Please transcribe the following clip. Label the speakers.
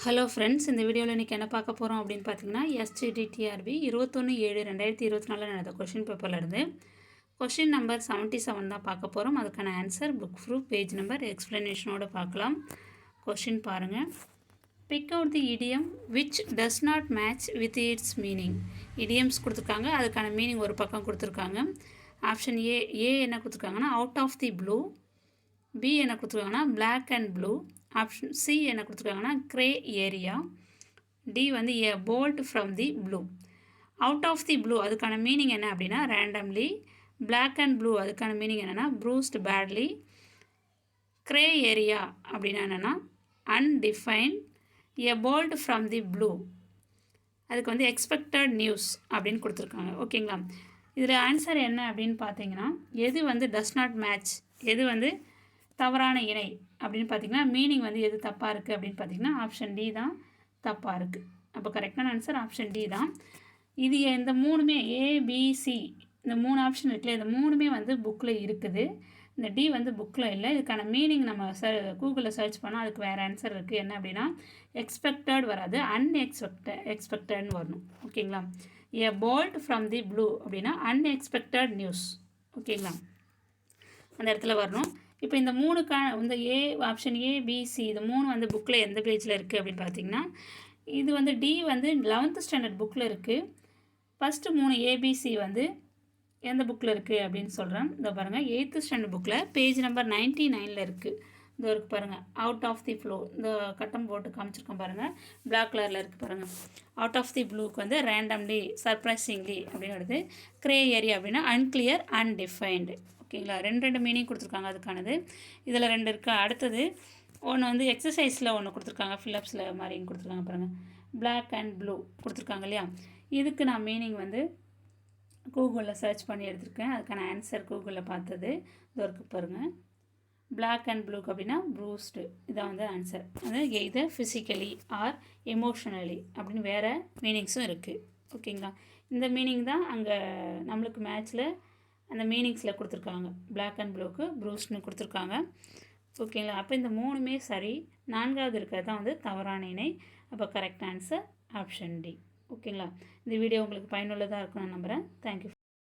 Speaker 1: Hello friends, இந்த வீடியோவில் இன்றைக்கி என்ன பார்க்க போகிறோம் அப்படின்னு பார்த்தீங்கன்னா, SGDTRB 21/7/2024 நடந்த கொஷின் பேப்பர்லேருந்து கொஷின் நம்பர் 77 தான் பார்க்க போகிறோம். அதுக்கான answer, book proof, page number, எக்ஸ்ப்ளனேஷனோடு பார்க்கலாம். கொஷின் பாருங்கள். Pick out the idiom which does not match with its meaning. Idioms கொடுத்துருக்காங்க, அதுக்கான மீனிங் ஒரு பக்கம் கொடுத்துருக்காங்க. ஆப்ஷன் ஏ என்ன கொடுத்துருக்காங்கன்னா out of the blue, B என்ன கொடுத்துருக்காங்கன்னா black and blue, option C என்ன கொடுத்துருக்காங்கன்னா க்ரே ஏரியா, டி வந்து a bolt from the blue. Out of the blue அதுக்கான மீனிங் என்ன அப்படின்னா ரேண்டம்லி, பிளாக் அண்ட் ப்ளூ அதுக்கான மீனிங் என்னென்னா ப்ரூஸ்ட் பேட்லி, க்ரே ஏரியா அப்படின்னா என்னென்னா undefined, a bolt from the blue அதுக்கு வந்து எக்ஸ்பெக்டட் நியூஸ் அப்படின்னு கொடுத்துருக்காங்க. ஓகேங்களா, இதில் ஆன்சர் என்ன அப்படின்னு பார்த்தீங்கன்னா எது வந்து டஸ் நாட் மேட்ச், எது வந்து தவறான இணை அப்படின்னு பார்த்தீங்கன்னா மீனிங் வந்து எது தப்பாக இருக்குது அப்படின்னு பார்த்தீங்கன்னா ஆப்ஷன் டி தான் தப்பாக இருக்குது. அப்போ கரெக்டான ஆன்சர் ஆப்ஷன் டி தான். இது இந்த மூணுமே ஏபிசி இந்த மூணு ஆப்ஷன் இருக்குல்ல, இந்த மூணுமே வந்து புக்கில் இருக்குது. இந்த டி வந்து புக்கில் இல்லை. இதுக்கான மீனிங் நம்ம கூகுளில் சர்ச் பண்ணால் அதுக்கு வேறு ஆன்சர் இருக்குது. என்ன அப்படின்னா எக்ஸ்பெக்டட் வராது, எக்ஸ்பெக்டட்னு வரணும். ஓகேங்களா, ஏ போல்ட் ஃப்ரம் தி ப்ளூ அப்படின்னா அன்எக்ஸ்பெக்டட் நியூஸ். ஓகேங்களா, அந்த இடத்துல வரணும். இப்போ இந்த இந்த ஆப்ஷன் ஏபிசி இது மூணு வந்து புக்கில் எந்த பேஜில் இருக்குது அப்படின்னு பார்த்தீங்கன்னா இது வந்து டி வந்து 11th ஸ்டாண்டர்ட் புக்கில் இருக்குது. ஃபஸ்ட்டு 3 ஏபிசி வந்து எந்த புக்கில் இருக்குது அப்படின்னு சொல்கிறேன். இந்த பாருங்கள் 8th ஸ்டாண்டர்ட் புக்கில் பேஜ் நம்பர் 99 இருக்குது. இந்த இருக்குது பாருங்கள், அவுட் ஆஃப் தி ப்ளூ, இந்த கட்டம் போட்டு காமிச்சிருக்கோம் பாருங்கள், பிளாக் கலரில் இருக்குது பாருங்கள். அவுட் ஆஃப் தி ப்ளூக்கு வந்து ரேண்டம்லி, சர்ப்ரைசிங்லி அப்படின்னு வருது. க்ரே ஏரியா அப்படின்னா அன்கிளியர், அன்டிஃபைன்டு. ஓகேங்களா, ரெண்டு மீனிங் கொடுத்துருக்காங்க அதுக்கானது. இதில் 2 இருக்குது. அடுத்தது ஒன்று வந்து எக்ஸசைஸில் ஒன்று கொடுத்துருக்காங்க, ஃபில்லப்ஸில் மாதிரி கொடுத்துருக்காங்க பாருங்கள், பிளாக் அண்ட் ப்ளூ கொடுத்துருக்காங்க இல்லையா. இதுக்கு நான் மீனிங் வந்து கூகுளில் சர்ச் பண்ணி எடுத்திருக்கேன். அதுக்கான ஆன்சர் கூகுளில் பார்த்தது இது இருக்குது பாருங்கள். பிளாக் அண்ட் ப்ளூக்கு அப்படின்னா ப்ரூஸ்டு, இதான் வந்து ஆன்சர். அது இது ஃபிசிக்கலி ஆர் எமோஷ்னலி அப்படின்னு வேறு மீனிங்ஸும் இருக்குது. ஓகேங்களா, இந்த மீனிங் தான் அங்கே நம்மளுக்கு மேட்ச்சில் அந்த மீனிங்ஸில் கொடுத்துருக்காங்க. பிளாக் அண்ட் ப்ளூக்கு ப்ரூஸ்ட்னு கொடுத்துருக்காங்க. ஓகேங்களா, அப்போ இந்த மூணுமே சரி. 4வது இருக்கிறது தான் வந்து தவறான இணை. அப்போ கரெக்ட் ஆன்சர் ஆப்ஷன் டி. ஓகேங்களா, இந்த வீடியோ உங்களுக்கு பயனுள்ளதாக இருக்கும்னு நம்புகிறேன். தேங்க்யூ.